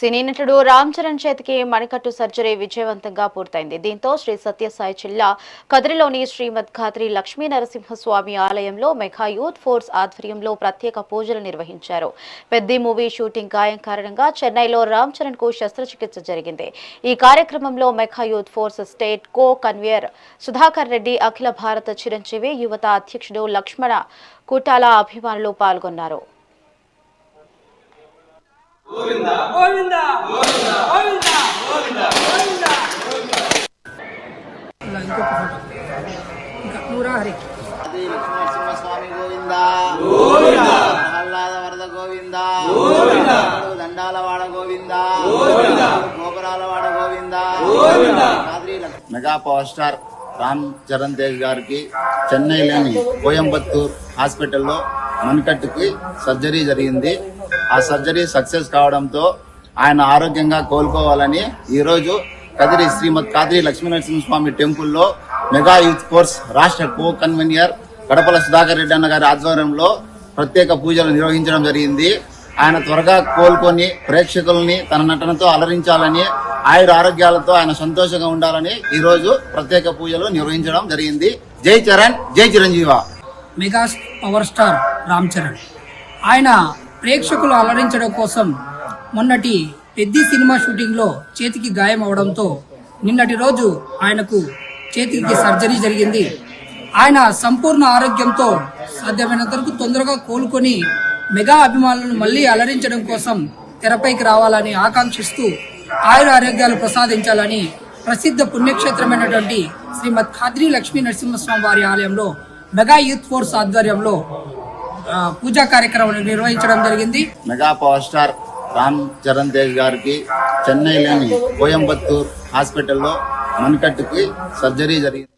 సినీ నటుడు రామ్ చరణ్ చేతికి మణికట్టు సర్జరీ విజయవంతంగా పూర్తయింది. దీంతో శ్రీ సత్యసాయి జిల్లా కదిరిలోని శ్రీమద్ ఖాద్రి లక్ష్మీ నరసింహస్వామి ఆలయంలో మెగా యూత్ ఫోర్స్ ఆధ్వర్యంలో ప్రత్యేక పూజలు నిర్వహించారు. పెద్ది మూవీ షూటింగ్ గాయం కారణంగా చెన్నైలో రామ్ చరణ్ కు శస్త్రచికిత్స జరిగింది. ఈ కార్యక్రమంలో mega youth force state co convener Sudhakar Reddy, Akhila Bharata Chiranjeevi యువత అధ్యక్షుడు లక్ష్మణ కుటాల అభిమానులు పాల్గొన్నారు. గోవిందా గోవిందా గోవిందా గోవిందా గోవిందా గోవిందా ఇంకా నూరా హరి అది లక్ష్మీనరసింహస్వామి గోవిందా గోవిందా ప్రహ్లాద వరద గోవిందా గోవిందా దండాలవాడ గోవిందా గోవిందా గోపురాలవాడ Govinda Govinda mega power star Ram Charan Tej గారికి చెన్నైలోని కోయంబత్తూర్ హాస్పిటల్లో మణికట్టుకి సర్జరీ జరిగింది. ఆ సర్జరీ సక్సెస్ కావడంతో ఆయన ఆరోగ్యంగా కోలుకోవాలని ఈరోజు కదిరి శ్రీమద్ ఖాద్రి లక్ష్మీనరసింహస్వామి టెంపుల్లో మెగా యూత్ ఫోర్స్ రాష్ట్ర కో కన్వీనర్ కడపల సుధాకర్ రెడ్డి అన్న గారి ఆధ్వర్యంలో ప్రత్యేక పూజలు నిర్వహించడం జరిగింది. ఆయన త్వరగా కోలుకొని ప్రేక్షకుల్ని తన నటనతో అలరించాలని, ఆయుర ఆరోగ్యాలతో ఆయన సంతోషంగా ఉండాలని ఈరోజు ప్రత్యేక పూజలు నిర్వహించడం జరిగింది. జై చరణ్, జై Chiranjeeva. Mega power star Ram Charan ఆయన ప్రేక్షకులు అలరించడం కోసం మొన్నటి పెద్ది సినిమా షూటింగ్ లో చేతికి గాయం అవడంతో నిన్నటి రోజు ఆయనకు చేతికి సర్జరీ జరిగింది. ఆయన సంపూర్ణ ఆరోగ్యంతో సాధ్యమైనంత వరకు తొందరగా కోలుకొని మెగా అభిమానులను మళ్లీ అలరించడం కోసం తెరపైకి రావాలని ఆకాంక్షిస్తూ ఆయుర ఆరోగ్యాలు ప్రసాదించాలని ప్రసిద్ధ పుణ్యక్షేత్రమైనటువంటి శ్రీమద్ ఖాద్రి లక్ష్మీ నరసింహస్వామి వారి ఆలయంలో మెగా యూత్ ఫోర్స్ ఆధ్వర్యంలో పూజా కార్యక్రమాలు నిర్వహించడం జరిగింది. Mega power star Ram Charan Tej గారికి చెన్నైలోని కోయంబత్తూర్ హాస్పిటల్లో మణికట్టుకి సర్జరీ జరిగింది.